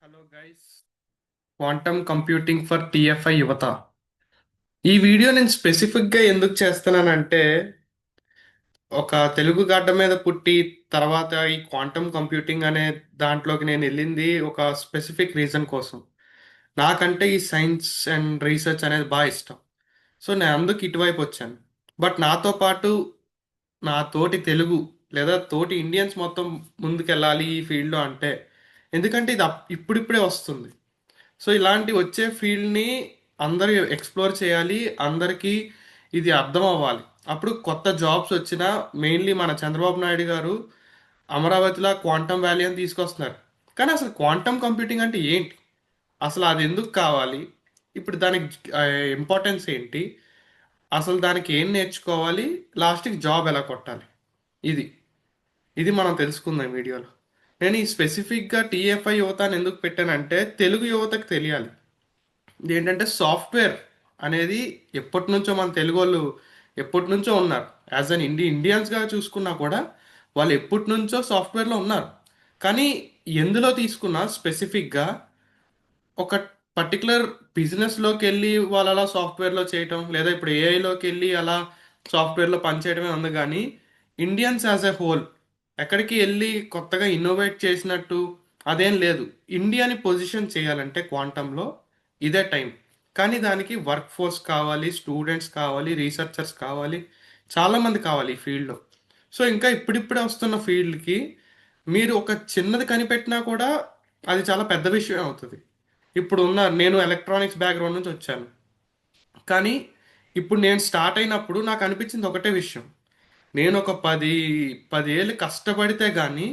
Hello guys, quantum computing for TFI యువత. ఈ video నేను స్పెసిఫిక్గా ఎందుకు చేస్తున్నానంటే, ఒక తెలుగు గడ్డ మీద పుట్టి తర్వాత ఈ క్వాంటమ్ కంప్యూటింగ్ అనే దాంట్లోకి నేను వెళ్ళింది ఒక స్పెసిఫిక్ రీజన్ కోసం. నాకంటే ఈ సైన్స్ అండ్ రీసెర్చ్ అనేది బాగా ఇష్టం. సో నేను అందుకు ఇటువైపు వచ్చాను. బట్ నాతో పాటు నా తోటి తెలుగు లేదా తోటి ఇండియన్స్ మొత్తం ముందుకెళ్ళాలి ఈ ఫీల్డ్లో అంటే, ఎందుకంటే ఇది ఇప్పుడిప్పుడే వస్తుంది. సో ఇలాంటి వచ్చే ఫీల్డ్ని అందరూ ఎక్స్ప్లోర్ చేయాలి, అందరికీ ఇది అర్థం అవ్వాలి. అప్పుడు కొత్త జాబ్స్ వచ్చినా మెయిన్లీ మన చంద్రబాబు నాయుడు గారు అమరావతిలో క్వాంటమ్ వ్యాలీ అని తీసుకొస్తున్నారు. కానీ అసలు క్వాంటమ్ కంప్యూటింగ్ అంటే ఏంటి, అసలు అది ఎందుకు కావాలి, ఇప్పుడు దానికి ఇంపార్టెన్స్ ఏంటి, అసలు దానికి ఏం నేర్చుకోవాలి, లాస్ట్కి జాబ్ ఎలా కొట్టాలి, ఇది ఇది మనం తెలుసుకుందాం ఈ వీడియోలో. నేను ఈ స్పెసిఫిక్గా టీఎఫ్ఐ యువత అని ఎందుకు పెట్టానంటే తెలుగు యువతకు తెలియాలి. ఏంటంటే సాఫ్ట్వేర్ అనేది ఎప్పటి నుంచో మన తెలుగు వాళ్ళు ఎప్పటి నుంచో ఉన్నారు. యాజ్ అన్ ఇండియన్స్గా చూసుకున్నా కూడా వాళ్ళు ఎప్పటి నుంచో సాఫ్ట్వేర్లో ఉన్నారు. కానీ ఎందులో తీసుకున్నా స్పెసిఫిక్గా ఒక పర్టికులర్ బిజినెస్లోకి వెళ్ళి వాళ్ళు అలా సాఫ్ట్వేర్లో చేయటం, లేదా ఇప్పుడు ఏఐలోకి వెళ్ళి అలా సాఫ్ట్వేర్లో పనిచేయడమే ఉంది. కానీ ఇండియన్స్ యాజ్ ఎ హోల్ ఎక్కడికి వెళ్ళి కొత్తగా ఇన్నోవేట్ చేసినట్టు అదేం లేదు. ఇండియాని పొజిషన్ చేయాలంటే క్వాంటంలో ఇదే టైం. కానీ దానికి వర్క్ ఫోర్స్ కావాలి, స్టూడెంట్స్ కావాలి, రీసెర్చర్స్ కావాలి, చాలామంది కావాలి ఈ ఫీల్డ్లో. సో ఇంకా ఇప్పుడిప్పుడే వస్తున్న ఫీల్డ్కి మీరు ఒక చిన్నది కనిపెట్టినా కూడా అది చాలా పెద్ద విషయం అవుతుంది. ఇప్పుడు నేను ఎలక్ట్రానిక్స్ బ్యాక్గ్రౌండ్ నుంచి వచ్చాను. కానీ ఇప్పుడు నేను స్టార్ట్ అయినప్పుడు నాకు అనిపించింది ఒకటే విషయం. నేను ఒక 10 ఏళ్ళు కష్టపడితే కానీ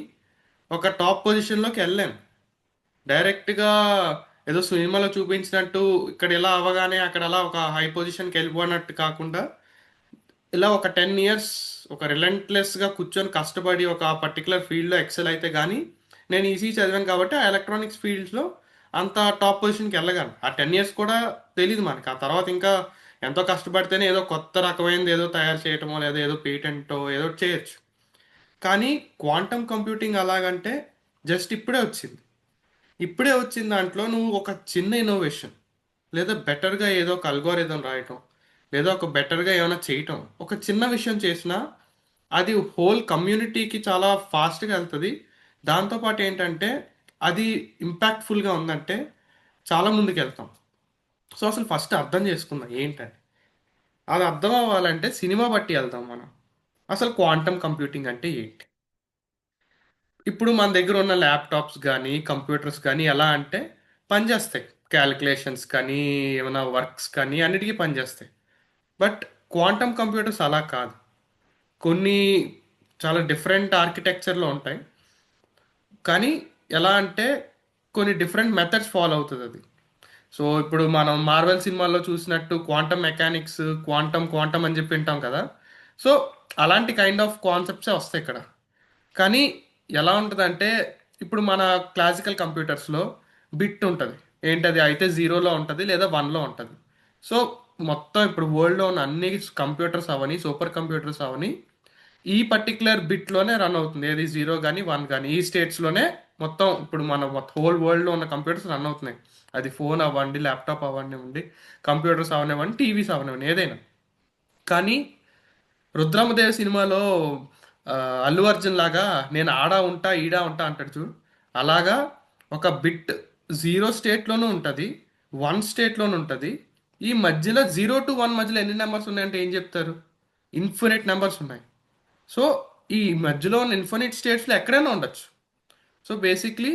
ఒక టాప్ పొజిషన్లోకి వెళ్ళాను. డైరెక్ట్గా ఏదో సినిమాలో చూపించినట్టు ఇక్కడ ఇలా అవ్వగానే అక్కడ అలా ఒక హై పొజిషన్కి వెళ్ళిపోయినట్టు కాకుండా, ఇలా ఒక 10 ఇయర్స్ ఒక రిలెంట్లెస్గా కూర్చొని కష్టపడి ఒక పర్టికులర్ ఫీల్డ్లో ఎక్సెల్ అయితే కానీ, నేను ఈసీ చదివాను కాబట్టి ఆ ఎలక్ట్రానిక్స్ ఫీల్డ్స్లో అంత టాప్ పొజిషన్కి వెళ్ళగలను. ఆ 10 ఇయర్స్ కూడా తెలియదు మనకి. ఆ తర్వాత ఇంకా ఎంతో కష్టపడితేనే ఏదో కొత్త రకమైనది ఏదో తయారు చేయటమో లేదా ఏదో పేటెంటో ఏదో ఒకటి చేయొచ్చు. కానీ క్వాంటమ్ కంప్యూటింగ్ అలాగంటే జస్ట్ ఇప్పుడే వచ్చిన దాంట్లో నువ్వు ఒక చిన్న ఇన్నోవేషన్ లేదా బెటర్గా ఏదో ఒక అల్గోరిథం రాయటం లేదా ఒక బెటర్గా ఏమైనా చేయటం, ఒక చిన్న విషయం చేసినా అది హోల్ కమ్యూనిటీకి చాలా ఫాస్ట్గా వెళ్తుంది. దాంతోపాటు ఏంటంటే అది ఇంపాక్ట్ఫుల్గా ఉందంటే చాలా ముందుకు వెళ్తాం. సో అసలు ఫస్ట్ అర్థం చేసుకుందాం ఏంటని. అది అర్థం అవ్వాలంటే సినిమా బట్టి వెళ్దాం మనం. అసలు క్వాంటమ్ కంప్యూటింగ్ అంటే ఏంటి? ఇప్పుడు మన దగ్గర ఉన్న ల్యాప్టాప్స్ కానీ కంప్యూటర్స్ కానీ ఎలా అంటే పనిచేస్తాయి. క్యాలిక్యులేషన్స్ కానీ ఏమైనా వర్క్స్ కానీ అన్నిటికీ పనిచేస్తాయి. బట్ క్వాంటమ్ కంప్యూటర్స్ అలా కాదు. కొన్ని చాలా డిఫరెంట్ ఆర్కిటెక్చర్లో ఉంటాయి. కానీ ఎలా అంటే కొన్ని డిఫరెంట్ మెథడ్స్ ఫాలో అవుతుంది అది. సో ఇప్పుడు మనం మార్వెల్ సినిమాల్లో చూసినట్టు క్వాంటమ్ మెకానిక్స్, క్వాంటమ్ క్వాంటమ్ అని చెప్పి వింటాం కదా. సో అలాంటి కైండ్ ఆఫ్ కాన్సెప్ట్సే వస్తాయి ఇక్కడ. కానీ ఎలా ఉంటుందంటే ఇప్పుడు మన క్లాసికల్ కంప్యూటర్స్లో బిట్ ఉంటుంది. ఏంటది అయితే జీరోలో ఉంటుంది లేదా వన్లో ఉంటుంది. సో మొత్తం ఇప్పుడు వరల్డ్లో ఉన్న అన్ని కంప్యూటర్స్ అవని, సూపర్ కంప్యూటర్స్ అవని ఈ పర్టికులర్ బిట్లోనే రన్ అవుతుంది. ఏది జీరో కానీ వన్ కానీ ఈ స్టేట్స్లోనే మొత్తం ఇప్పుడు మన హోల్ వరల్డ్లో ఉన్న కంప్యూటర్స్ రన్ అవుతున్నాయి. అది ఫోన్ అవ్వండి, ల్యాప్టాప్ అవ్వనివ్వండి, కంప్యూటర్స్ అవనివ్వండి, టీవీస్ అవనివ్వండి, ఏదైనా. కానీ రుద్రమదేవ్ సినిమాలో ఆ, అల్లు అర్జున్ లాగా నేను ఆడా ఉంటా ఈడా ఉంటా అంటాడు చూడు. అలాగా ఒక బిట్ జీరో స్టేట్లోనూ ఉంటుంది, వన్ స్టేట్లోనూ ఉంటుంది. ఈ మధ్యలో 0 to 1 మధ్యలో ఎన్ని నెంబర్స్ ఉన్నాయంటే ఏం చెప్తారు? ఇన్ఫినిట్ నెంబర్స్ ఉన్నాయి. సో ఈ మధ్యలో ఉన్న ఇన్ఫినిట్ స్టేట్స్లో ఎక్కడైనా ఉండొచ్చు. సో బేసిక్లీ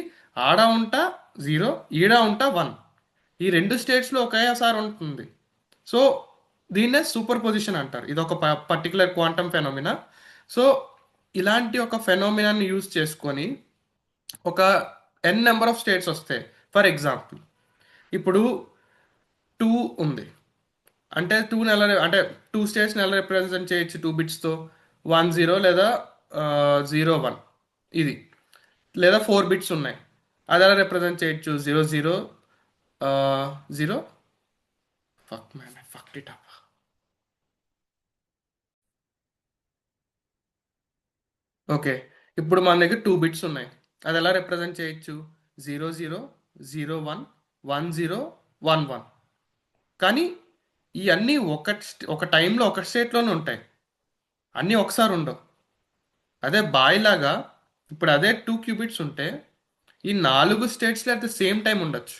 ఆడ ఉంటా జీరో, ఈడ ఉంటా వన్, ఈ రెండు స్టేట్స్లో ఒకేసారి ఉంటుంది. సో దీన్నే సూపర్ పొజిషన్ అంటారు. ఇది ఒక పర్టికులర్ క్వాంటమ్ ఫెనోమినా. సో ఇలాంటి ఒక ఫెనోమినాన్ని యూజ్ చేసుకొని ఒక నెంబర్ ఆఫ్ స్టేట్స్ వస్తాయి. ఫర్ ఎగ్జాంపుల్ ఇప్పుడు టూ ఉంది అంటే అంటే టూ స్టేట్స్ని ఎలా రిప్రజెంట్ చేయొచ్చు 2 బిట్స్తో? 1 0 లేదా 0 1, ఇది. లేదా 4 బిట్స్ ఉన్నాయి, అది ఎలా రిప్రజెంట్ చేయొచ్చు? 0 0 0. Fuck man, I fucked it up. Okay, ఇప్పుడు మన దగ్గర 2 బిట్స్ ఉన్నాయి, అది ఎలా రిప్రజెంట్ చేయొచ్చు? 0 0 011011. కానీ ఇవన్నీ ఒక టైంలో ఒక స్టేట్లోనే ఉంటాయి, అన్నీ ఒకసారి ఉండవు. అదే బాయ్ లాగా ఇప్పుడు అదే 2 క్యూబిట్స్ ఉంటే ఈ 4 స్టేట్స్లో అట్ ద సేమ్ టైం ఉండొచ్చు.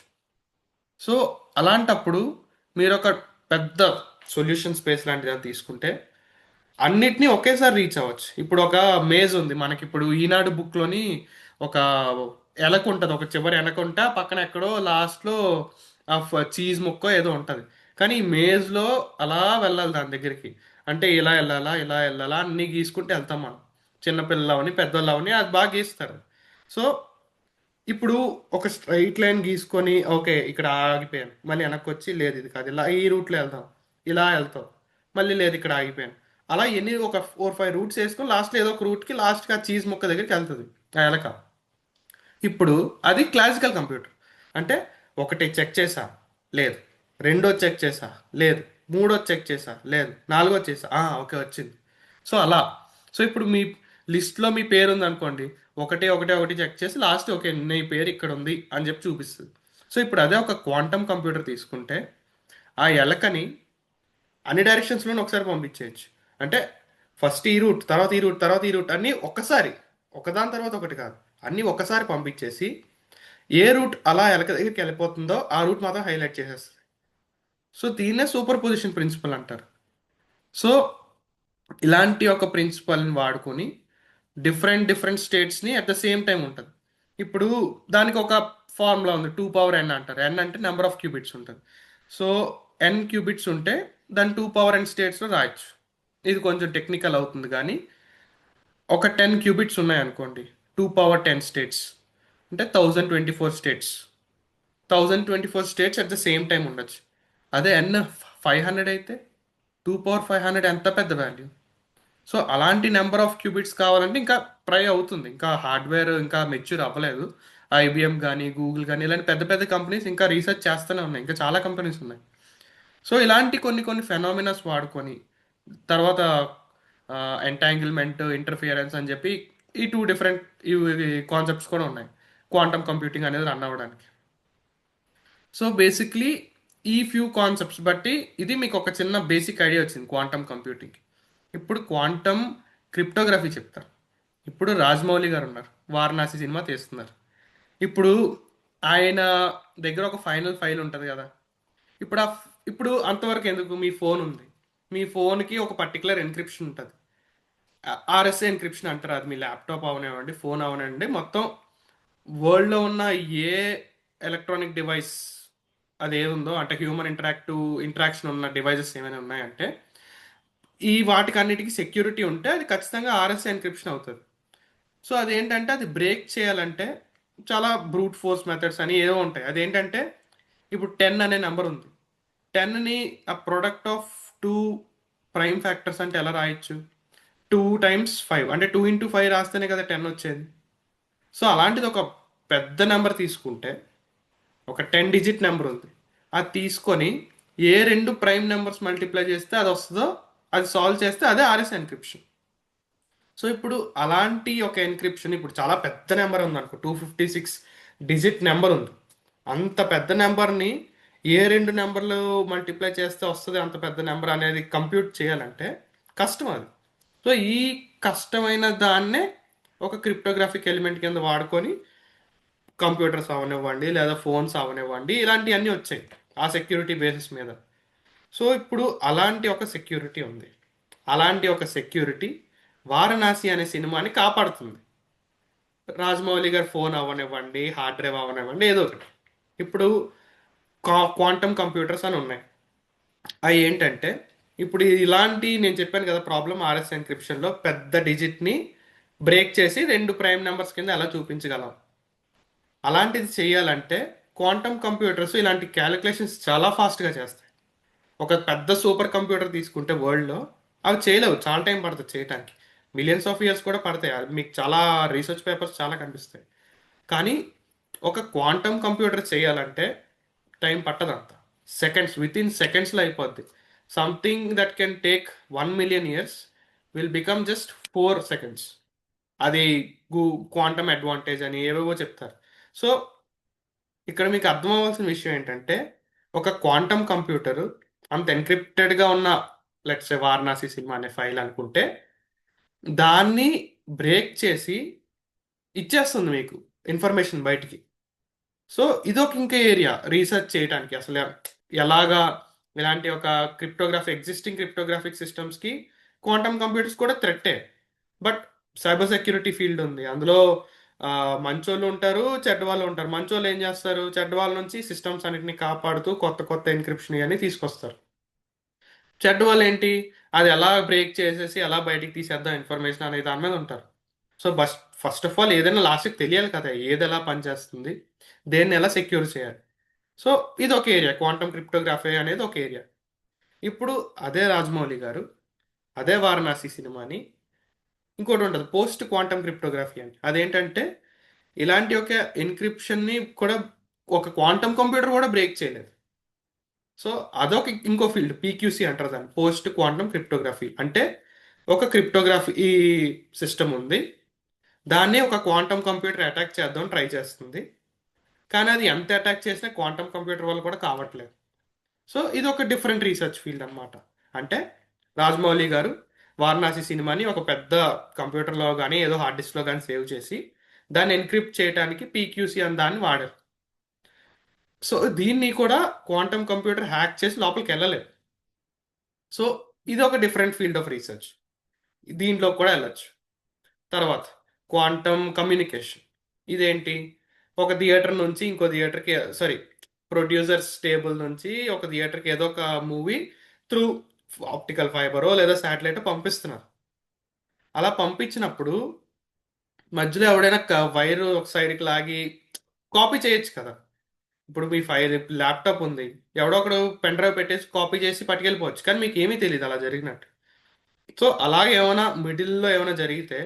సో అలాంటప్పుడు మీరు ఒక పెద్ద సొల్యూషన్ స్పేస్ లాంటిది ఏదైనా తీసుకుంటే అన్నిటినీ ఒకేసారి రీచ్ అవ్వచ్చు. ఇప్పుడు ఒక మేజ్ ఉంది మనకి, ఇప్పుడు ఈనాడు బుక్లోని ఒక ఎలక ఉంటుంది, ఒక చివరి ఎనక ఉంటే ఆ పక్కన ఎక్కడో లాస్ట్లో ఆ చీజ్ ముక్కో ఏదో ఉంటుంది. కానీ ఈ మేజ్లో అలా వెళ్ళాలి దాని దగ్గరికి, అంటే ఇలా వెళ్ళాలా ఇలా వెళ్ళాలా అన్నీ గీసుకుంటే వెళ్తాం మనం. చిన్నపిల్లలు అవని పెద్దోళ్ళు అవని అది బాగా గీస్తారు. సో ఇప్పుడు ఒక స్ట్రైట్ లైన్ గీసుకొని ఓకే ఇక్కడ ఆగిపోయాను, మళ్ళీ వెనక్కి వచ్చి లేదు ఇది కాదు ఇలా ఈ రూట్లో వెళ్దాం, ఇలా వెళ్తాం, మళ్ళీ లేదు ఇక్కడ ఆగిపోయాను. అలా ఎన్ని ఒక 4-5 రూట్స్ వేసుకొని లాస్ట్లో ఏదో ఒక రూట్కి లాస్ట్కి ఆ చీజ్ ముక్క దగ్గరికి వెళ్తుంది ఆ ఎలక. ఇప్పుడు అది క్లాసికల్ కంప్యూటర్. అంటే ఒకటి చెక్ చేసా, లేదు. రెండో చెక్ చేసా, లేదు. మూడో చెక్ చేసా, లేదు. నాలుగో చేసా, ఓకే వచ్చింది. సో అలా. సో ఇప్పుడు మీ లిస్ట్లో మీ పేరు ఉంది అనుకోండి, ఒకటి ఒకటి ఒకటి చెక్ చేసి లాస్ట్ ఓకే నీ పేరు ఇక్కడ ఉంది అని చెప్పి చూపిస్తుంది. సో ఇప్పుడు అదే ఒక క్వాంటమ్ కంప్యూటర్ తీసుకుంటే ఆ ఎలకని అన్ని డైరెక్షన్స్లోనే ఒకసారి పంపించేయచ్చు. అంటే ఫస్ట్ ఈ రూట్, తర్వాత ఈ రూట్, తర్వాత ఈ రూట్ అన్నీ ఒక్కసారి, ఒకదాని తర్వాత ఒకటి కాదు, అన్నీ ఒకసారి పంపించేసి ఏ రూట్ అలా ఎలక దగ్గరికి వెళ్ళిపోతుందో ఆ రూట్ మాత్రం హైలైట్ చేసేస్తుంది. సో దీన్నే సూపర్ పొజిషన్ ప్రిన్సిపల్ అంటారు. సో ఇలాంటి ఒక ప్రిన్సిపల్ని వాడుకొని డిఫరెంట్ డిఫరెంట్ స్టేట్స్ని అట్ ద సేమ్ టైం ఉంటుంది. ఇప్పుడు దానికి ఒక ఫార్ములా ఉంది, 2 పవర్ n అంటారు. n అంటే నెంబర్ ఆఫ్ క్యూబిట్స్ ఉంటుంది. సో n క్యూబిట్స్ ఉంటే దాన్ని 2 పవర్ n స్టేట్స్లో రాయొచ్చు. ఇది కొంచెం టెక్నికల్ అవుతుంది కానీ ఒక 10 క్యూబిట్స్ ఉన్నాయనుకోండి, 2 పవర్ 10 స్టేట్స్ అంటే 1024 states. 1024 states at the same time ఉండొచ్చు. అదే ఎన్ 500 అయితే 2 పవర్ 500 ఎంత పెద్ద వాల్యూ. సో అలాంటి నెంబర్ ఆఫ్ క్యూబిట్స్ కావాలంటే ఇంకా ట్రై అవుతుంది, ఇంకా హార్డ్వేర్ ఇంకా మెచ్యూర్ అవ్వలేదు. ఐబిఎం కానీ గూగుల్ కానీ ఇలాంటి పెద్ద పెద్ద కంపెనీస్ ఇంకా రీసెర్చ్ చేస్తూనే ఉన్నాయి, ఇంకా చాలా కంపెనీస్ ఉన్నాయి. సో ఇలాంటి కొన్ని కొన్ని ఫెనామినాస్ వాడుకొని తర్వాత ఎంటాంగిల్మెంట్ ఇంటర్ఫియరెన్స్ అని చెప్పి ఈ 2 డిఫరెంట్ కాన్సెప్ట్స్ కూడా ఉన్నాయి క్వాంటమ్ కంప్యూటింగ్ అనేది రన్ అవ్వడానికి. సో బేసిక్లీ ఈ ఫ్యూ కాన్సెప్ట్స్ బట్టి ఇది మీకు ఒక చిన్న బేసిక్ ఐడియా వచ్చింది క్వాంటమ్ కంప్యూటింగ్. ఇప్పుడు క్వాంటమ్ క్రిప్టోగ్రఫీ చెప్తారు. ఇప్పుడు రాజమౌళి గారు ఉన్నారు, వారణాసి సినిమా తీస్తున్నారు. ఇప్పుడు ఆయన దగ్గర ఒక ఫైనల్ ఫైల్ ఉంటుంది కదా. ఇప్పుడు ఇప్పుడు అంతవరకు ఎందుకు, మీ ఫోన్ ఉంది, మీ ఫోన్కి ఒక పర్టికులర్ ఎన్క్రిప్షన్ ఉంటుంది. ఆర్ఎస్ఏ ఎన్క్రిప్షన్ అంటారు. అది మీ ల్యాప్టాప్ అవనివ్వండి, ఫోన్ అవనివ్వండి, మొత్తం వరల్డ్లో ఉన్న ఏ ఎలక్ట్రానిక్ డివైస్ అది ఏది ఉందో, అంటే హ్యూమన్ ఇంటరాక్షన్ ఉన్న డివైజెస్ ఏమైనా ఉన్నాయంటే ఈ వాటికి అన్నిటికీ సెక్యూరిటీ ఉంటే అది ఖచ్చితంగా ఆర్ఎస్ఏ ఎన్క్రిప్షన్ అవుతుంది. సో అదేంటంటే అది బ్రేక్ చేయాలంటే చాలా బ్రూట్ ఫోర్స్ మెథడ్స్ అని ఏవో ఉంటాయి. అదేంటంటే ఇప్పుడు 10 అనే నెంబర్ ఉంది. 10ని ఆ ప్రొడక్ట్ ఆఫ్ 2 ప్రైమ్ ఫ్యాక్టర్స్ అంటే ఎలా రాయొచ్చు, 2 × 5 అంటే 2 × 5 రాస్తేనే కదా 10 వచ్చేది. సో అలాంటిది ఒక పెద్ద నెంబర్ తీసుకుంటే ఒక 10 డిజిట్ నెంబర్ ఉంది, అది తీసుకొని ఏ 2 ప్రైమ్ నెంబర్స్ మల్టిప్లై చేస్తే అది వస్తుందో అది సాల్వ్ చేస్తే అదే ఆర్ఎస్ ఎన్క్రిప్షన్. సో ఇప్పుడు అలాంటి ఒక ఎన్క్రిప్షన్ ఇప్పుడు చాలా పెద్ద నెంబర్ ఉంది అనుకో, 256 డిజిట్ నెంబర్ ఉంది. అంత పెద్ద నెంబర్ని ఏ 2 నెంబర్లు మల్టిప్లై చేస్తే వస్తుంది అంత పెద్ద నెంబర్ అనేది కంప్యూట్ చేయాలంటే కష్టం అది. సో ఈ కష్టమైన దాన్నే ఒక క్రిప్టోగ్రాఫిక్ ఎలిమెంట్ కింద వాడుకొని కంప్యూటర్స్ అవనివ్వండి లేదా ఫోన్స్ అవనివ్వండి ఇలాంటివన్నీ వచ్చాయి ఆ సెక్యూరిటీ బేసిస్ మీద. సో ఇప్పుడు అలాంటి ఒక సెక్యూరిటీ ఉంది. అలాంటి ఒక సెక్యూరిటీ వారణాసి అనే సినిమాని కాపాడుతుంది. రాజమౌళి గారి ఫోన్ అవనివ్వండి, హార్డ్ డ్రైవ్ అవనివ్వండి, ఏదో ఒకటి. ఇప్పుడు క్వాంటమ్ కంప్యూటర్స్ అని ఉన్నాయి. అవి ఏంటంటే ఇప్పుడు ఇలాంటి నేను చెప్పాను కదా ప్రాబ్లం, ఆర్ఎస్ ఎన్క్రిప్షన్లో పెద్ద డిజిట్ని బ్రేక్ చేసి 2 ప్రైమ్ నెంబర్స్ కింద ఎలా చూపించగలం. అలాంటిది చేయాలంటే క్వాంటమ్ కంప్యూటర్స్ ఇలాంటి క్యాలిక్యులేషన్స్ చాలా ఫాస్ట్గా చేస్తాయి. ఒక పెద్ద సూపర్ కంప్యూటర్ తీసుకుంటే వరల్డ్లో అవి చేయలేవు, చాలా టైం పడుతుంది చేయడానికి. మిలియన్స్ ఆఫ్ ఇయర్స్ కూడా పడతాయి, అది మీకు చాలా రీసెర్చ్ పేపర్స్ చాలా కనిపిస్తాయి. కానీ ఒక క్వాంటమ్ కంప్యూటర్ చేయాలంటే టైం పట్టదంత, సెకండ్స్, విత్ ఇన్ సెకండ్స్లో అయిపోద్ది. Something that can take 1 million years will become just 4 seconds. అది క్వాంటమ్ అడ్వాంటేజ్ అని ఏవేవో చెప్తారు. సో ఇక్కడ మీకు అర్థం అవ్వాల్సిన విషయం ఏంటంటే ఒక క్వాంటమ్ కంప్యూటర్ అంత ఎన్క్రిప్టెడ్గా ఉన్న లెట్స్ వారణాసి సినిమా అనే ఫైల్ అనుకుంటే దాన్ని బ్రేక్ చేసి ఇచ్చేస్తుంది మీకు ఇన్ఫర్మేషన్ బయటికి. సో ఇదొక ఇంకా ఏరియా రీసెర్చ్ చేయడానికి అసలు ఎలాగా ఇలాంటి ఒక ఎగ్జిస్టింగ్ క్రిప్టోగ్రాఫిక్ సిస్టమ్స్కి క్వాంటమ్ కంప్యూటర్స్ కూడా థ్రెట్టే. బట్ సైబర్ సెక్యూరిటీ ఫీల్డ్ ఉంది అందులో. ఆ, మంచోళ్ళు ఉంటారు, చెడ్డ వాళ్ళు ఉంటారు. మంచోళ్ళు ఏం చేస్తారు, చెడ్డ వాళ్ళ నుంచి సిస్టమ్స్ అన్నిటిని కాపాడుతూ కొత్త కొత్త ఎన్క్రిప్షన్ అని తీసుకొస్తారు. చెడ్డ వాళ్ళు ఏంటి, అది ఎలా బ్రేక్ చేసేసి ఎలా బయటికి తీసేద్దాం ఇన్ఫర్మేషన్ అనే దాని మీద ఉంటారు. సో ఫస్ట్ ఆఫ్ ఆల్ ఏదైనా లాస్ట్కి తెలియాలి కదా ఏది ఎలా పనిచేస్తుంది, దేన్ని ఎలా సెక్యూర్ చేయాలి. సో ఇది ఒక ఏరియా, క్వాంటమ్ క్రిప్టోగ్రఫీ అనేది ఒక ఏరియా. ఇప్పుడు అదే రాజమౌళి గారు అదే వారణాసి సినిమాని ఇంకోటి ఉంటుంది పోస్ట్ క్వాంటమ్ క్రిప్టోగ్రఫీ అని. అదేంటంటే ఇలాంటి ఒక ఎన్క్రిప్షన్ని కూడా ఒక క్వాంటమ్ కంప్యూటర్ కూడా బ్రేక్ చేయలేదు. సో అదొక ఇంకో ఫీల్డ్, పీక్యూసీ అంటారు దాన్ని, పోస్ట్ క్వాంటమ్ క్రిప్టోగ్రఫీ. అంటే ఒక క్రిప్టోగ్రఫీ ఈ సిస్టమ్ ఉంది, దాన్ని ఒక క్వాంటమ్ కంప్యూటర్ అటాక్ చేద్దాం ట్రై చేస్తుంది. కానీ అది ఎంత అటాక్ చేసినా క్వాంటమ్ కంప్యూటర్ వల్ల కూడా కావట్లేదు. సో ఇది ఒక డిఫరెంట్ రీసెర్చ్ ఫీల్డ్ అన్నమాట. అంటే రాజమౌళి గారు వారణాసి సినిమాని ఒక పెద్ద కంప్యూటర్లో కానీ ఏదో హార్డ్ డిస్క్లో కానీ సేవ్ చేసి దాన్ని ఎన్క్రిప్ట్ చేయడానికి పీక్యూసీ అని దాన్ని వాడారు. సో దీన్ని కూడా క్వాంటమ్ కంప్యూటర్ హ్యాక్ చేసి లోపలికి వెళ్ళలేదు. సో ఇది ఒక డిఫరెంట్ ఫీల్డ్ ఆఫ్ రీసెర్చ్, దీంట్లో కూడా వెళ్ళచ్చు. తర్వాత క్వాంటమ్ కమ్యూనికేషన్. ఇదేంటి, ఒక థియేటర్ నుంచి ఇంకో థియేటర్కి, సారీ, ప్రొడ్యూసర్స్ టేబుల్ నుంచి ఒక థియేటర్కి ఏదో ఒక మూవీ త్రూ ఆప్టికల్ ఫైబరో లేదా శాటిలైట్ పంపిస్తున్నారు. అలా పంపించినప్పుడు మధ్యలో ఎవడైనా వైర్ ఒక సైడ్కి లాగి కాపీ చేయొచ్చు కదా. ఇప్పుడు మీ ల్యాప్టాప్ ఉంది, ఎవడో ఒకడు పెన్ డ్రైవ్ పెట్టేసి కాపీ చేసి పట్టుకెళ్ళిపోవచ్చు, కానీ మీకు ఏమీ తెలియదు అలా జరిగినట్టు. సో అలాగే ఏమైనా మిడిల్లో ఏమైనా జరిగితే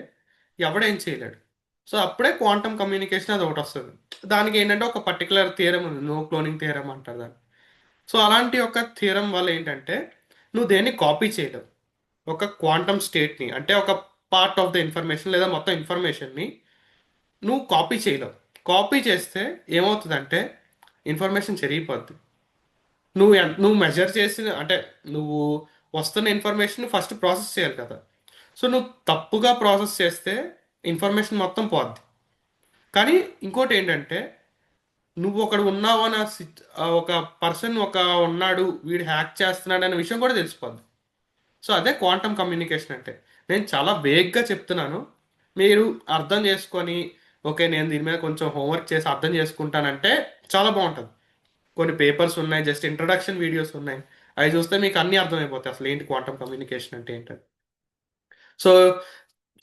ఎవడేం చేయలేడు. సో అప్పుడే క్వాంటమ్ కమ్యూనికేషన్ అది ఒకటి వస్తుంది. దానికి ఏంటంటే ఒక పర్టికులర్ థియరం ఉంది, నో క్లోనింగ్ థియరం అంటారు దాన్ని. సో అలాంటి ఒక థియరం వల్ల ఏంటంటే నువ్వు దేన్ని కాపీ చేయలేవు. ఒక క్వాంటమ్ స్టేట్ని అంటే ఒక పార్ట్ ఆఫ్ ద ఇన్ఫర్మేషన్ లేదా మొత్తం ఇన్ఫర్మేషన్ని నువ్వు కాపీ చేయలేవు. కాపీ చేస్తే ఏమవుతుందంటే ఇన్ఫర్మేషన్ చెరిగిపోద్ది. నువ్వు మెజర్ చేసిన అంటే నువ్వు వస్తున్న ఇన్ఫర్మేషన్ ఫస్ట్ ప్రాసెస్ చేయాలి కదా. సో నువ్వు తప్పుగా ప్రాసెస్ చేస్తే ఇన్ఫర్మేషన్ మొత్తం పోద్ది. కానీ ఇంకోటి ఏంటంటే నువ్వు ఒకడు ఉన్నావు అన్న ఒక పర్సన్ ఒక ఉన్నాడు వీడు హ్యాక్ చేస్తున్నాడు అనే విషయం కూడా తెలిసిపోద్ది. సో అదే క్వాంటమ్ కమ్యూనికేషన్ అంటే. నేను చాలా వేగ్గా చెప్తున్నాను, మీరు అర్థం చేసుకొని ఓకే నేను దీని మీద కొంచెం హోంవర్క్ చేసి అర్థం చేసుకుంటానంటే చాలా బాగుంటుంది. కొన్ని పేపర్స్ ఉన్నాయి, జస్ట్ ఇంట్రడక్షన్ వీడియోస్ ఉన్నాయి, అవి చూస్తే మీకు అన్నీ అర్థమైపోతాయి అసలు ఏంటి క్వాంటమ్ కమ్యూనికేషన్ అంటే ఏంటని. సో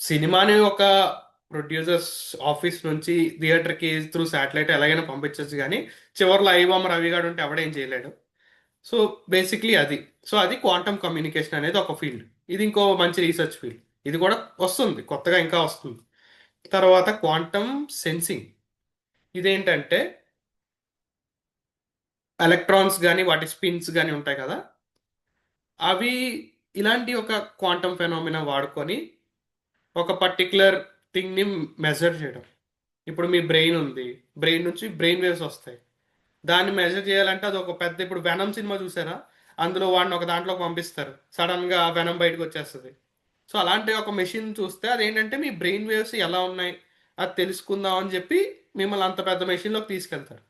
సినిమాని ఒక ప్రొడ్యూసర్స్ ఆఫీస్ నుంచి థియేటర్కి త్రూ శాటిలైట్ ఎలాగైనా పంపించవచ్చు, కానీ చివరిలో ఐబొమ్మ రవి గారు ఉంటే ఎవడేం చేయలేడు. సో బేసిక్లీ అది. సో అది క్వాంటమ్ కమ్యూనికేషన్ అనేది ఒక ఫీల్డ్. ఇది ఇంకో మంచి రీసెర్చ్ ఫీల్డ్. ఇది కూడా వస్తుంది కొత్తగా, ఇంకా వస్తుంది. తర్వాత క్వాంటమ్ సెన్సింగ్. ఇదేంటంటే ఎలక్ట్రాన్స్ కానీ వాటి స్పిన్స్ కానీ ఉంటాయి కదా, అవి ఇలాంటి ఒక క్వాంటమ్ ఫెనోమినా వాడుకొని ఒక పర్టిక్యులర్ థింగ్ని మెజర్ చేయడం. ఇప్పుడు మీ బ్రెయిన్ ఉంది, బ్రెయిన్ నుంచి బ్రెయిన్ వేవ్స్ వస్తాయి, దాన్ని మెజర్ చేయాలంటే అది ఒక పెద్ద, ఇప్పుడు వెనం సినిమా చూసారా, అందులో వాడిని ఒక దాంట్లోకి పంపిస్తారు, సడన్గా వెనం బయటకు వచ్చేస్తుంది. సో అలాంటి ఒక మెషిన్ చూస్తే అదేంటంటే మీ బ్రెయిన్ వేవ్స్ ఎలా ఉన్నాయి అది తెలుసుకుందాం అని చెప్పి మిమ్మల్ని అంత పెద్ద మెషిన్లోకి తీసుకెళ్తారు.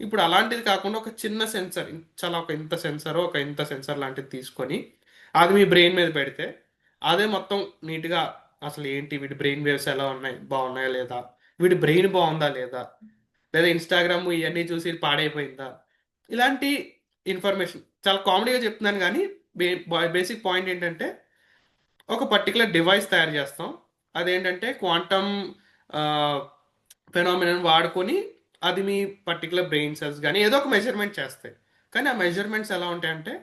ఇప్పుడు అలాంటిది కాకుండా ఒక చిన్న సెన్సర్, చాలా ఒక ఇంత సెన్సర్, ఒక ఇంత సెన్సర్ లాంటిది తీసుకొని అది మీ బ్రెయిన్ మీద పెడితే అదే మొత్తం నీట్గా అసలు ఏంటి వీడి బ్రెయిన్ వేవ్స్ ఎలా ఉన్నాయి, బాగున్నాయా లేదా, వీడి బ్రెయిన్ బాగుందా లేదా, లేదా ఇన్స్టాగ్రామ్ ఇవన్నీ చూసి పాడైపోయిందా, ఇలాంటి ఇన్ఫర్మేషన్. చాలా కామెడీగా చెప్తున్నాను కానీ బేసిక్ పాయింట్ ఏంటంటే ఒక పర్టికులర్ డివైస్ తయారు చేస్తాం, అదేంటంటే క్వాంటమ్ ఫెనామినన్ వాడుకొని అది మీ పర్టికులర్ బ్రెయిన్ సెల్స్ కానీ ఏదో ఒక మెజర్మెంట్ చేస్తాయి. కానీ ఆ మెజర్మెంట్స్ ఎలా ఉంటాయంటే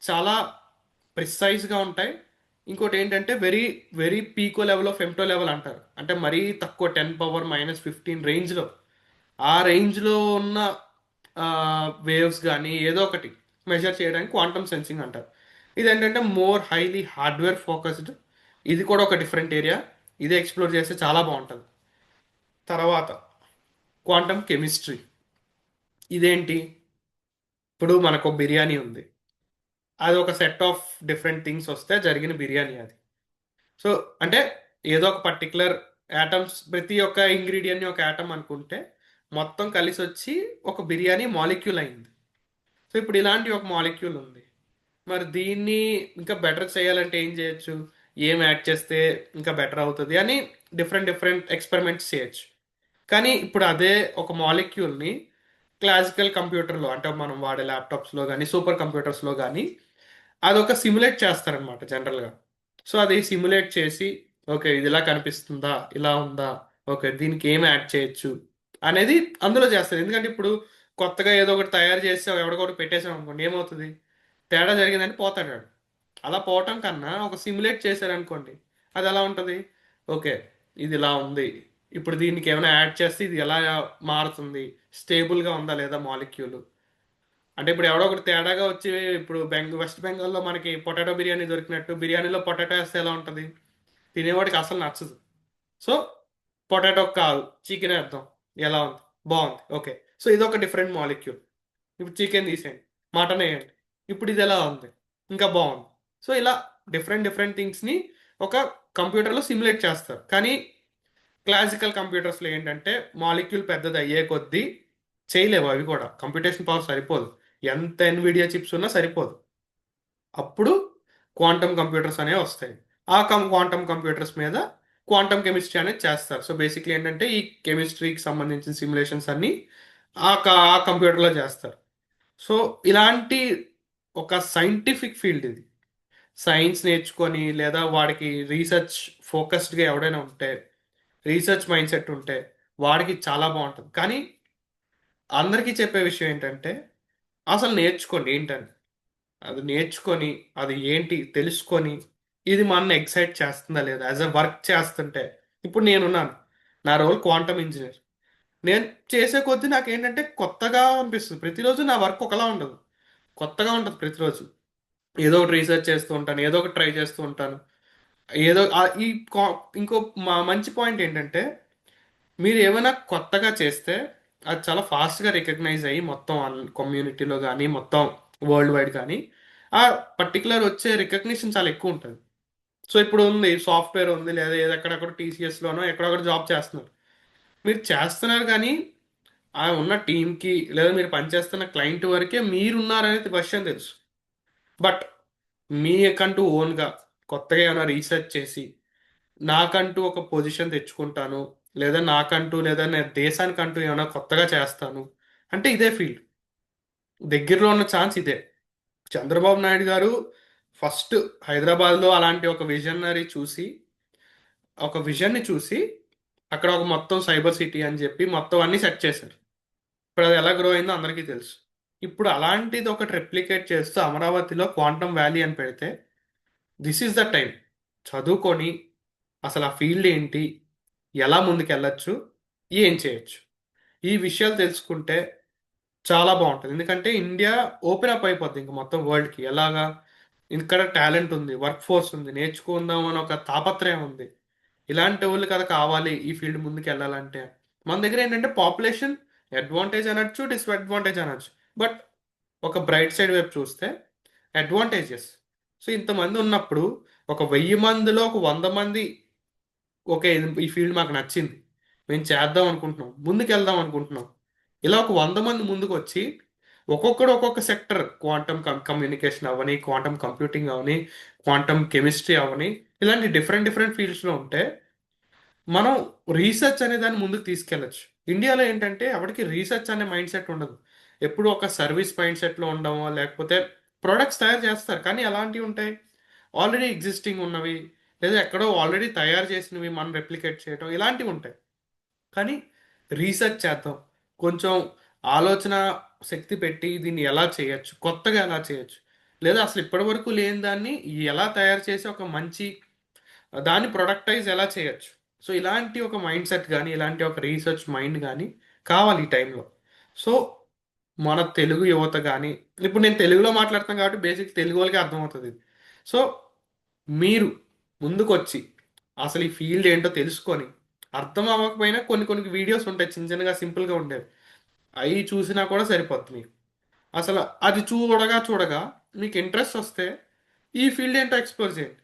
చాలా ప్రిసైజ్గా ఉంటాయి. ఇంకోటి ఏంటంటే very very pico level of femto level అంటారు, అంటే మరీ తక్కువ 10⁻⁻15 రేంజ్లో, ఆ రేంజ్లో ఉన్న వేవ్స్ కానీ ఏదో ఒకటి మెజర్ చేయడానికి క్వాంటమ్ సెన్సింగ్ అంటారు. ఇదేంటంటే మోర్ హైలీ హార్డ్వేర్ ఫోకస్డ్. ఇది కూడా ఒక డిఫరెంట్ ఏరియా, ఇదే ఎక్స్ప్లోర్ చేస్తే చాలా బాగుంటుంది. తర్వాత క్వాంటమ్ కెమిస్ట్రీ. ఇదేంటి? ఇప్పుడు మనకు బిర్యానీ ఉంది. అది ఒక సెట్ ఆఫ్ డిఫరెంట్ థింగ్స్ వస్తే జరిగిన బిర్యానీ అది. సో అంటే ఏదో ఒక పర్టికులర్ యాటమ్స్, ప్రతి ఒక్క ఇంగ్రీడియంట్ని ఒక యాటమ్ అనుకుంటే మొత్తం కలిసి వచ్చి ఒక బిర్యానీ మాలిక్యూల్ అయింది. సో ఇప్పుడు ఇలాంటి ఒక మాలిక్యూల్ ఉంది. మరి దీన్ని ఇంకా బెటర్ చేయాలంటే ఏం చేయొచ్చు? ఏం యాడ్ చేస్తే ఇంకా బెటర్ అవుతుంది అని డిఫరెంట్ డిఫరెంట్ ఎక్స్పెరిమెంట్స్ చేయొచ్చు. కానీ ఇప్పుడు అదే ఒక మాలిక్యూల్ని క్లాసికల్ కంప్యూటర్లో, అంటే మనం వాడే ల్యాప్టాప్స్లో కానీ సూపర్ కంప్యూటర్స్లో కానీ అదొక సిమ్యులేట్ చేస్తారనమాట జనరల్గా. సో అది సిమ్యులేట్ చేసి ఓకే ఇది ఇలా కనిపిస్తుందా, ఇలా ఉందా, ఓకే దీనికి ఏం యాడ్ చేయొచ్చు అనేది అందులో చేస్తారు. ఎందుకంటే ఇప్పుడు కొత్తగా ఏదో ఒకటి తయారు చేసి ఎవరికొకటి పెట్టేసాం అనుకోండి, ఏమవుతుంది? తేడా జరిగిందని పోతాడు వాడు. అలా పోవటం కన్నా ఒక సిమ్యులేట్ చేశారనుకోండి, అది ఎలా ఉంటుంది? ఓకే ఇది ఇలా ఉంది, ఇప్పుడు దీనికి ఏమైనా యాడ్ చేస్తే ఇది ఎలా మారుతుంది, స్టేబుల్గా ఉందా లేదా మాలిక్యూల్. అంటే ఇప్పుడు ఎవడో ఒకటి తేడాగా వచ్చి, ఇప్పుడు వెస్ట్ బెంగాల్లో మనకి పొటాటో బిర్యానీ దొరికినట్టు బిర్యానీలో పొటాటో వేస్తే ఎలా ఉంటుంది? తినేవాడికి అసలు నచ్చదు. సో పొటాటో కాదు, చికెన్ వేద్దాం, ఎలా ఉంది, బాగుంది, ఓకే. సో ఇది ఒక డిఫరెంట్ మాలిక్యూల్. ఇప్పుడు చికెన్ తీసేయండి, మటన్ వేయండి, ఇప్పుడు ఇది ఎలా ఉంది, ఇంకా బాగుంది. సో ఇలా డిఫరెంట్ డిఫరెంట్ థింగ్స్ని ఒక కంప్యూటర్లో సిమ్యులేట్ చేస్తారు. కానీ క్లాసికల్ కంప్యూటర్స్లో ఏంటంటే మాలిక్యూల్ పెద్దది అయ్యే కొద్దీ చేయలేవు, అవి కూడా కంప్యూటేషన్ పవర్ సరిపోదు. ఎంత ఎన్విడియా చిప్స్ ఉన్నా సరిపోదు. అప్పుడు క్వాంటమ్ కంప్యూటర్స్ అనేవి వస్తాయి. ఆ క్వాంటమ్ కంప్యూటర్స్ మీద క్వాంటమ్ కెమిస్ట్రీ అనేది చేస్తారు. సో బేసిక్లీ ఏంటంటే ఈ కెమిస్ట్రీకి సంబంధించిన సిమ్యులేషన్స్ అన్ని ఆ కంప్యూటర్లో చేస్తారు. సో ఇలాంటి ఒక సైంటిఫిక్ ఫీల్డ్ ఇది. సైన్స్ నేర్చుకొని లేదా వాడికి రీసెర్చ్ ఫోకస్డ్గా ఎవడైనా ఉంటే, రీసెర్చ్ మైండ్ సెట్ ఉంటే వాడికి చాలా బాగుంటుంది. కానీ అందరికీ చెప్పే విషయం ఏంటంటే అసలు నేర్చుకోండి ఏంటని. అది నేర్చుకొని అది ఏంటి తెలుసుకొని ఇది మన ఎక్సైట్ చేస్తుందా లేదా యాజ్ అ వర్క్ చేస్తుంటే. ఇప్పుడు నేనున్నాను, నా రోల్ క్వాంటమ్ ఇంజనీర్. నేను చేసే కొద్దీ నాకు ఏంటంటే కొత్తగా అనిపిస్తుంది. ప్రతిరోజు నా వర్క్ ఒకలా ఉండదు, కొత్తగా ఉంటుంది ప్రతిరోజు. ఏదో ఒకటి రీసెర్చ్ చేస్తూ ఉంటాను, ఏదో ఒకటి ట్రై చేస్తూ ఉంటాను. ఏదో ఈ ఇంకో మంచి పాయింట్ ఏంటంటే మీరు ఏమైనా కొత్తగా చేస్తే అది చాలా ఫాస్ట్గా రికగ్నైజ్ అయ్యి మొత్తం కమ్యూనిటీలో కానీ మొత్తం వరల్డ్ వైడ్ కానీ ఆ పర్టికులర్ వచ్చే రికగ్నిషన్ చాలా ఎక్కువ ఉంటుంది. సో ఇప్పుడు ఉంది సాఫ్ట్వేర్ ఉంది, లేదా ఎక్కడెక్కడ టీసీఎస్లోనో ఎక్కడొక్కడ జాబ్ చేస్తున్నారు. మీరు చేస్తున్నారు కానీ ఆ ఉన్న టీంకి లేదా మీరు పనిచేస్తున్న క్లయింట్ వరకే మీరున్నారనేది విషయం తెలుసు. బట్ మీకంటూ ఓన్గా కొత్తగా ఏమైనా రీసెర్చ్ చేసి నాకంటూ ఒక పొజిషన్ తెచ్చుకుంటాను, లేదా నాకంటూ లేదా నేను దేశానికంటూ ఏమైనా కొత్తగా చేస్తాను అంటే ఇదే ఫీల్డ్. దగ్గరలో ఉన్న ఛాన్స్ ఇదే. చంద్రబాబు నాయుడు గారు ఫస్ట్ హైదరాబాద్లో అలాంటి ఒక విజన్ని చూసి అక్కడ ఒక మొత్తం సైబర్ సిటీ అని చెప్పి మొత్తం అన్ని సెట్ చేశారు. ఇప్పుడు అది ఎలా గ్రో అయిందో అందరికీ తెలుసు. ఇప్పుడు అలాంటిది ఒకటి రెప్లికేట్ చేస్తూ అమరావతిలో క్వాంటమ్ వ్యాలీ అని పెడితే దిస్ ఈస్ ద టైం. చదువుకొని అసలు ఆ ఫీల్డ్ ఏంటి, ఎలా ముందుకెళ్ళచ్చు, ఏం చేయొచ్చు, ఈ విషయాలు తెలుసుకుంటే చాలా బాగుంటుంది. ఎందుకంటే ఇండియా ఓపెన్ అప్ అయిపోద్ది ఇంక మొత్తం వరల్డ్కి. ఎలాగా? ఇక్కడ టాలెంట్ ఉంది, వర్క్ ఫోర్స్ ఉంది, నేర్చుకుందాం అని ఒక తాపత్రయం ఉంది. ఇలాంటి వాళ్ళు కదా కావాలి ఈ ఫీల్డ్ ముందుకు వెళ్ళాలంటే. మన దగ్గర ఏంటంటే పాపులేషన్ అడ్వాంటేజ్ అనొచ్చు, డిస్అడ్వాంటేజ్ అనొచ్చు. బట్ ఒక బ్రైట్ సైడ్ వైపు చూస్తే అడ్వాంటేజెస్. సో ఇంతమంది ఉన్నప్పుడు ఒక 1000 మందిలో ఒక 100 మంది ఓకే ఈ ఫీల్డ్ మాకు నచ్చింది, మేము చేద్దాం అనుకుంటున్నాం, ముందుకు వెళ్దాం అనుకుంటున్నాం. ఇలా ఒక 100 మంది ముందుకు వచ్చి ఒక్కొక్కడు ఒక్కొక్క సెక్టర్, క్వాంటమ్ కమ్యూనికేషన్ అవని, క్వాంటమ్ కంప్యూటింగ్ అవని, క్వాంటమ్ కెమిస్ట్రీ అవని, ఇలాంటి డిఫరెంట్ డిఫరెంట్ ఫీల్డ్స్లో ఉంటే మనం రీసెర్చ్ అనే దాన్ని ముందుకు తీసుకెళ్ళచ్చు. ఇండియాలో ఏంటంటే ఎవరికి రీసెర్చ్ అనే మైండ్ సెట్ ఉండదు. ఎప్పుడు ఒక సర్వీస్ మైండ్ సెట్లో ఉండమో లేకపోతే ప్రొడక్ట్స్ తయారు చేస్తారు కానీ ఎలాంటివి ఉంటాయి? ఆల్రెడీ ఎగ్జిస్టింగ్ ఉన్నవి, లేదా ఎక్కడో ఆల్రెడీ తయారు చేసినవి మనం రెప్లికేట్ చేయడం, ఇలాంటివి ఉంటాయి. కానీ రీసెర్చ్ చేద్దాం, కొంచెం ఆలోచన శక్తి పెట్టి దీన్ని ఎలా చేయొచ్చు, కొత్తగా ఎలా చేయొచ్చు, లేదా అసలు ఇప్పటివరకు లేని దాన్ని ఎలా తయారు చేసి ఒక మంచి దాన్ని ప్రొడక్టైజ్ ఎలా చేయొచ్చు. సో ఇలాంటి ఒక మైండ్ సెట్ కానీ ఇలాంటి ఒక రీసెర్చ్ మైండ్ కానీ కావాలి ఈ టైంలో. సో మన తెలుగు యువత కానీ, ఇప్పుడు నేను తెలుగులో మాట్లాడుతాను కాబట్టి బేసిక్ తెలుగు వాళ్ళకి అర్థమవుతుంది ఇది. సో మీరు ముందుకొచ్చి అసలు ఈ ఫీల్డ్ ఏంటో తెలుసుకొని, అర్థం అవ్వకపోయినా కొన్ని కొన్ని వీడియోస్ ఉంటాయి చిన్న చిన్నగా సింపుల్గా ఉండేవి, అవి చూసినా కూడా సరిపోద్ది మీకు. అసలు అది చూడగా చూడగా మీకు ఇంట్రెస్ట్ వస్తే ఈ ఫీల్డ్ ఏంటో ఎక్స్ప్లోర్ చేయండి.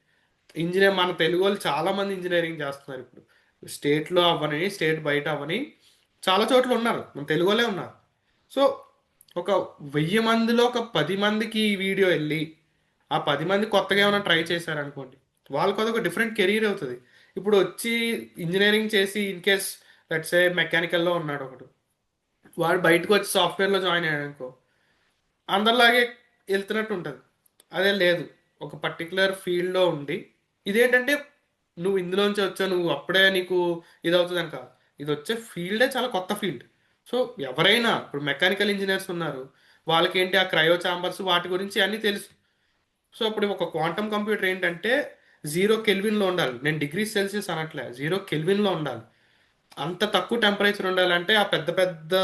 మన తెలుగు వాళ్ళు చాలా మంది ఇంజనీరింగ్ చేస్తున్నారు ఇప్పుడు. స్టేట్లో అవ్వని, స్టేట్ బయట అవ్వని, చాలా చోట్ల ఉన్నారు, మన తెలుగు వాళ్ళే ఉన్నారు. సో ఒక 1000 మందిలో ఒక 10 మందికి ఈ వీడియో వెళ్ళి ఆ 10 మంది కొత్తగా ఏమైనా ట్రై చేశారనుకోండి, వాళ్ళకి అదొక డిఫరెంట్ కెరీర్ అవుతుంది. ఇప్పుడు వచ్చి ఇంజనీరింగ్ చేసి ఇన్ కేస్ లెట్స్ ఏ మెకానికల్లో ఉన్నాడు ఒకడు, వాడు బయటకు వచ్చి సాఫ్ట్వేర్లో జాయిన్ అయ్యాడు అనుకో, అందరిలాగే వెళ్తున్నట్టు ఉంటుంది. అదే లేదు, ఒక పర్టికులర్ ఫీల్డ్లో ఉండి, ఇదేంటంటే నువ్వు ఇందులోంచి వచ్చావు, నువ్వు అప్పుడే నీకు ఇది అవుతుందని కాదు. ఇది వచ్చే ఫీల్డే చాలా కొత్త ఫీల్డ్. సో ఎవరైనా ఇప్పుడు మెకానికల్ ఇంజనీర్స్ ఉన్నారు, వాళ్ళకి ఏంటి ఆ క్రయో చాంబర్స్ వాటి గురించి అన్నీ తెలుసు. సో ఇప్పుడు ఒక క్వాంటమ్ కంప్యూటర్ ఏంటంటే 0 కెల్విన్లో ఉండాలి. నేను డిగ్రీ సెల్సియస్ అనట్లే, 0 కెల్విన్లో ఉండాలి. అంత తక్కువ టెంపరేచర్ ఉండాలంటే ఆ పెద్ద పెద్ద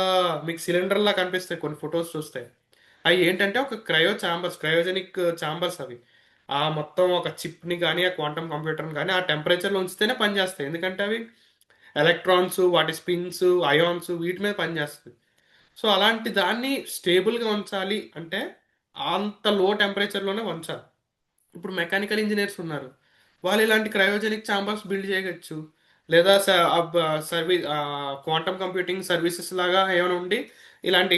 మీకు సిలిండర్ లా కనిపిస్తాయి కొన్ని ఫొటోస్ చూస్తే, అవి ఏంటంటే ఒక క్రయోజెనిక్ ఛాంబర్స్ అవి. ఆ మొత్తం ఒక చిప్ని కానీ ఆ క్వాంటమ్ కంప్యూటర్ని కానీ ఆ టెంపరేచర్లో ఉంచితేనే పనిచేస్తాయి, ఎందుకంటే అవి ఎలక్ట్రాన్స్, వాటి స్పిన్స్, అయాన్స్ వీటి మీద పనిచేస్తుంది. సో అలాంటి దాన్ని స్టేబుల్గా ఉంచాలి అంటే అంత లో టెంపరేచర్లోనే ఉంచాలి. ఇప్పుడు మెకానికల్ ఇంజనీర్స్ ఉన్నారు, వాళ్ళు ఇలాంటి క్రయోజెనిక్ ఛాంబర్స్ బిల్డ్ చేయవచ్చు. లేదా సర్వీస్ క్వాంటమ్ కంప్యూటింగ్ సర్వీసెస్ లాగా ఏమైనా ఉండి ఇలాంటి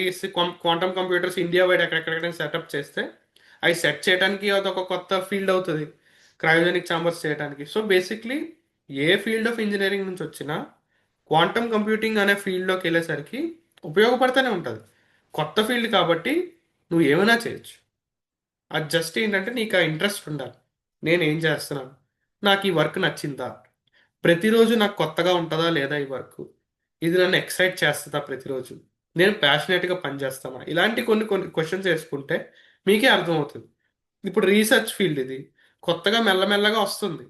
క్వాంటమ్ కంప్యూటర్స్ ఇండియా వైడ్ ఎక్కడెక్కడైనా సెటప్ చేస్తే అవి సెట్ చేయడానికి అదొక కొత్త ఫీల్డ్ అవుతుంది, క్రయోజెనిక్ ఛాంబర్స్ చేయడానికి. సో బేసిక్లీ ఏ ఫీల్డ్ ఆఫ్ ఇంజనీరింగ్ నుంచి వచ్చినా క్వాంటమ్ కంప్యూటింగ్ అనే ఫీల్డ్లోకి వెళ్ళేసరికి ఉపయోగపడుతూనే ఉంటుంది. కొత్త ఫీల్డ్ కాబట్టి నువ్వు ఏమైనా చేయొచ్చు. అది జస్ట్ ఏంటంటే నీకు ఆ ఇంట్రెస్ట్ ఉండాలి. నేను ఏం చేస్తున్నాను, నాకు ఈ వర్క్ నచ్చిందా, ప్రతిరోజు నాకు కొత్తగా ఉంటుందా లేదా ఈ వర్క్, ఇది నన్ను ఎక్సైట్ చేస్తుందా ప్రతిరోజు, నేను ప్యాషనేట్గా పనిచేస్తానా, ఇలాంటి కొన్ని కొన్ని క్వశ్చన్స్ వేసుకుంటే మీకే అర్థమవుతుంది. ఇప్పుడు రీసెర్చ్ ఫీల్డ్ ఇది కొత్తగా మెల్లమెల్లగా వస్తుంది.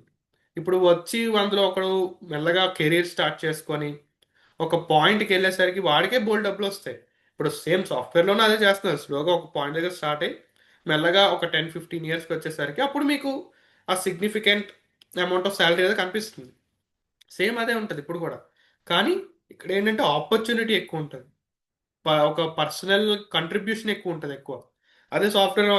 ఇప్పుడు వచ్చి అందులో ఒకడు మెల్లగా కెరీర్ స్టార్ట్ చేసుకొని ఒక పాయింట్కి వెళ్ళేసరికి వాడికే బోల్డ్ డబ్బులు వస్తాయి. ఇప్పుడు సేమ్ సాఫ్ట్వేర్లోనే అదే చేస్తున్నారు, స్లోగా ఒక పాయింట్ దగ్గర స్టార్ట్ అయ్యి మెల్లగా ఒక 10-15 ఇయర్స్కి వచ్చేసరికి అప్పుడు మీకు ఆ సిగ్నిఫికెంట్ అమౌంట్ ఆఫ్ శాలరీ అనేది కనిపిస్తుంది. సేమ్ అదే ఉంటుంది ఇప్పుడు కూడా. కానీ ఇక్కడ ఏంటంటే ఆపర్చునిటీ ఎక్కువ ఉంటుంది, ఒక పర్సనల్ కంట్రిబ్యూషన్ ఎక్కువ ఉంటుంది ఎక్కువ. అదే సాఫ్ట్వేర్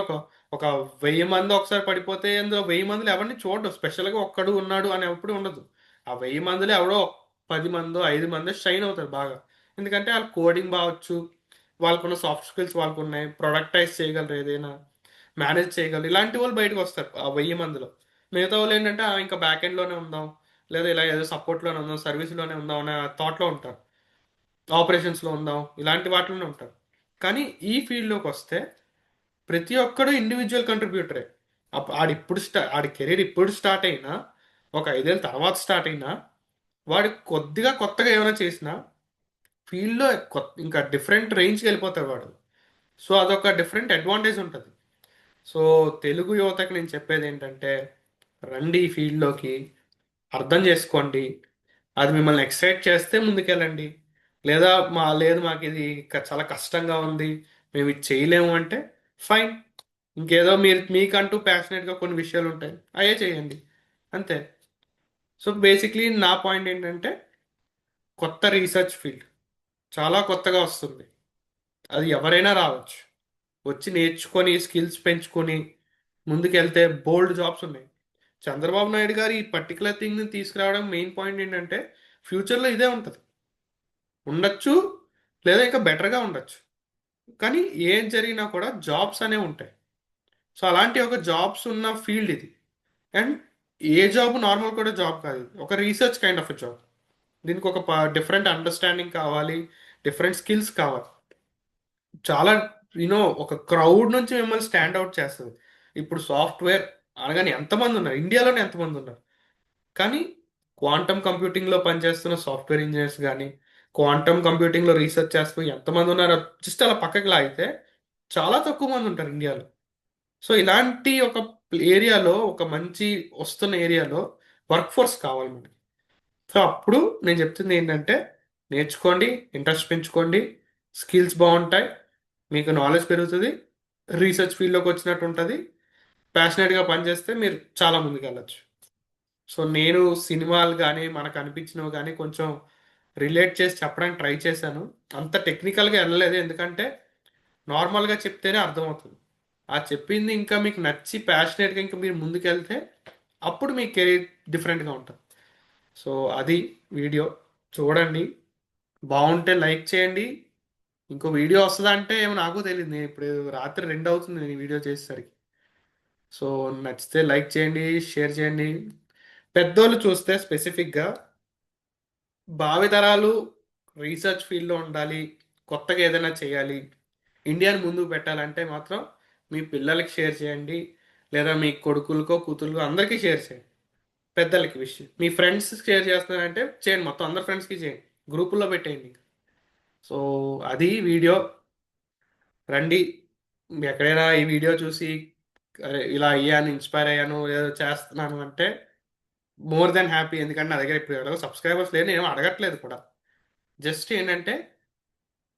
ఒక 1000 మంది ఒకసారి పడిపోతే అందులో 1000 మందిలో ఎవరిని చూడడు, స్పెషల్గా ఒక్కడు ఉన్నాడు అని ఎప్పుడు ఉండదు. ఆ 1000 మందిలో ఎవడో 10 మందో 5 మందో షైన్ అవుతారు బాగా, ఎందుకంటే వాళ్ళు కోడింగ్ బాగొచ్చు, వాళ్ళకున్న సాఫ్ట్ స్కిల్స్ వాళ్ళకు ఉన్నాయి, ప్రొడక్టైజ్ చేయగలరు ఏదైనా, మేనేజ్ చేయగలరు, ఇలాంటి వాళ్ళు బయటకు వస్తారు ఆ 1000 మందిలో. మిగతా వాళ్ళు ఏంటంటే ఇంకా బ్యాక్ ఎండ్లోనే ఉందాం, లేదా ఇలా ఏదో సపోర్ట్లోనే ఉందాం, సర్వీస్లోనే ఉందాం అనే థాట్లో ఉంటారు, ఆపరేషన్స్లో ఉందాం ఇలాంటి వాటిలోనే ఉంటారు. కానీ ఈ ఫీల్డ్లోకి వస్తే ప్రతి ఒక్కడు ఇండివిజువల్ కంట్రిబ్యూటరే. ఆడి కెరీర్ ఇప్పుడు స్టార్ట్ అయినా, ఒక 5 ఏళ్ళ తర్వాత స్టార్ట్ అయినా, వాడు కొద్దిగా కొత్తగా ఏమైనా చేసినా ఫీల్డ్లో ఇంకా డిఫరెంట్ రేంజ్కి వెళ్ళిపోతాడు వాడు. సో అదొక డిఫరెంట్ అడ్వాంటేజ్ ఉంటుంది. సో తెలుగు యువతకి నేను చెప్పేది ఏంటంటే, రండి ఈ ఫీల్డ్లోకి, అర్థం చేసుకోండి, అది మిమ్మల్ని ఎక్సైట్ చేస్తే ముందుకెళ్ళండి. లేదా లేదు మాకు ఇది చాలా కష్టంగా ఉంది, మేము ఇది చేయలేము అంటే ఫైన్, ఇంకేదో మీకంటూ ప్యాషనెట్గా కొన్ని విషయాలు ఉంటాయి, అయ్యే చేయండి, అంతే. సో బేసిక్లీ నా పాయింట్ ఏంటంటే, కొత్త రీసెర్చ్ ఫీల్డ్ చాలా కొత్తగా వస్తుంది, అది ఎవరైనా రావచ్చు, వచ్చి నేర్చుకొని స్కిల్స్ పెంచుకొని ముందుకెళ్తే బోల్డ్ జాబ్స్ ఉన్నాయి. చంద్రబాబు నాయుడు గారు ఈ పర్టికులర్ థింగ్ని తీసుకురావడం మెయిన్ పాయింట్ ఏంటంటే, ఫ్యూచర్లో ఇదే ఉంటుంది, ఉండొచ్చు, లేదా ఇంకా బెటర్గా ఉండొచ్చు, కానీ ఏం జరిగినా కూడా జాబ్స్ అనేవి ఉంటాయి. సో అలాంటి ఒక జాబ్స్ ఉన్న ఫీల్డ్ ఇది. అండ్ ఏ జాబ్ నార్మల్ కూడా జాబ్ కాదు, ఇది ఒక రీసెర్చ్ కైండ్ ఆఫ్ జాబ్. దీనికి ఒక డిఫరెంట్ అండర్స్టాండింగ్ కావాలి, డిఫరెంట్ స్కిల్స్ కావాలి. చాలా ఒక క్రౌడ్ నుంచి మిమ్మల్ని స్టాండ్ అవుట్ చేస్తుంది. ఇప్పుడు సాఫ్ట్వేర్ అనగానే ఎంతమంది ఉన్నారు, ఇండియాలోనే ఎంతమంది ఉన్నారు, కానీ క్వాంటమ్ కంప్యూటింగ్లో పనిచేస్తున్న సాఫ్ట్వేర్ ఇంజనీర్స్ కానీ, క్వాంటమ్ కంప్యూటింగ్లో రీసెర్చ్ చేస్తూ ఎంతమంది ఉన్నారో జస్ట్ అలా పక్కకి లాగితే చాలా తక్కువ మంది ఉంటారు ఇండియాలో. సో ఇలాంటి ఒక ఏరియాలో, ఒక మంచి వస్తున్న ఏరియాలో వర్క్ ఫోర్స్ కావాలి మనకి. సో అప్పుడు నేను చెప్తుంది ఏంటంటే, నేర్చుకోండి, ఇంట్రెస్ట్ పెంచుకోండి, స్కిల్స్ బాగుంటాయి, మీకు నాలెడ్జ్ పెరుగుతుంది, రీసెర్చ్ ఫీల్డ్లోకి వచ్చినట్టు ఉంటుంది, ప్యాషనెట్గా పనిచేస్తే మీరు చాలా ముందుకు వెళ్ళచ్చు. సో నేను సినిమాలు కానీ మనకు అనిపించినవి కానీ కొంచెం రిలేట్ చేసి చెప్పడానికి ట్రై చేశాను. అంత టెక్నికల్గా వెళ్ళలేదు, ఎందుకంటే నార్మల్గా చెప్తేనే అర్థమవుతుంది. ఆ చెప్పింది ఇంకా మీకు నచ్చి ప్యాషనేట్గా ఇంకా మీరు ముందుకెళ్తే అప్పుడు మీ కెరీర్ డిఫరెంట్గా ఉంటుంది. సో అది వీడియో చూడండి, బాగుంటే లైక్ చేయండి. ఇంకో వీడియో వస్తుందా అంటే ఏమో నాకు తెలియదు, నేను ఇప్పుడు రాత్రి 2 అవుతుంది నేను ఈ వీడియో చేసేసరికి. సో నచ్చితే లైక్ చేయండి, షేర్ చేయండి. పెద్దోళ్ళు చూస్తే స్పెసిఫిక్గా భావితరాలు రీసెర్చ్ ఫీల్డ్లో ఉండాలి, కొత్తగా ఏదైనా చేయాలి, ఇండియాని ముందుకు పెట్టాలంటే మాత్రం మీ పిల్లలకి షేర్ చేయండి, లేదా మీ కొడుకులకో కూతురుకో అందరికీ షేర్ చేయండి. పెద్దలకి విషయం మీ ఫ్రెండ్స్ షేర్ చేస్తున్నారంటే చేయండి, మొత్తం అందరు ఫ్రెండ్స్కి చేయండి, గ్రూపుల్లో పెట్టేయండి. సో అది వీడియో. రండి, ఎక్కడైనా ఈ వీడియో చూసి "అరే, ఇలా అయ్యాను, ఇన్స్పైర్ అయ్యాను, ఏదో చేస్తున్నాను" అంటే మోర్ దెన్ హ్యాపీ. ఎందుకంటే నా దగ్గర ఇప్పుడు ఎవరో సబ్స్క్రైబర్స్ లేని ఏం అడగట్లేదు కూడా. జస్ట్ ఏంటంటే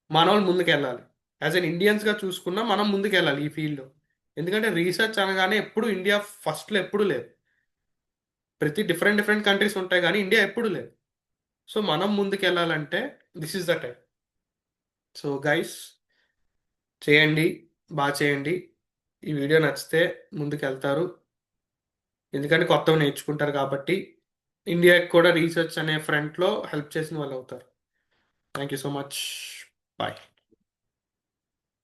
మనోళ్ళు ముందుకెళ్ళాలి. యాజ్ అన్ ఇండియన్స్గా చూసుకున్నా మనం ముందుకెళ్ళాలి ఈ ఫీల్డ్లో. ఎందుకంటే రీసెర్చ్ అనగానే ఎప్పుడు ఇండియా ఫస్ట్లో ఎప్పుడు లేదు. ప్రతి డిఫరెంట్ డిఫరెంట్ కంట్రీస్ ఉంటాయి కానీ ఇండియా ఎప్పుడు లేదు. సో మనం ముందుకెళ్ళాలంటే this is the time. So guys, చేయండి, బాగా చేయండి. ఈ వీడియో నచ్చితే ముందుకెళ్తారు, ఎందుకంటే కొత్తవి నేర్చుకుంటారు కాబట్టి. ఇండియాకి కూడా రీసెర్చ్ అనే ఫ్రంట్లో హెల్ప్ చేసిన వాళ్ళు అవుతారు. Thank you so much. Bye.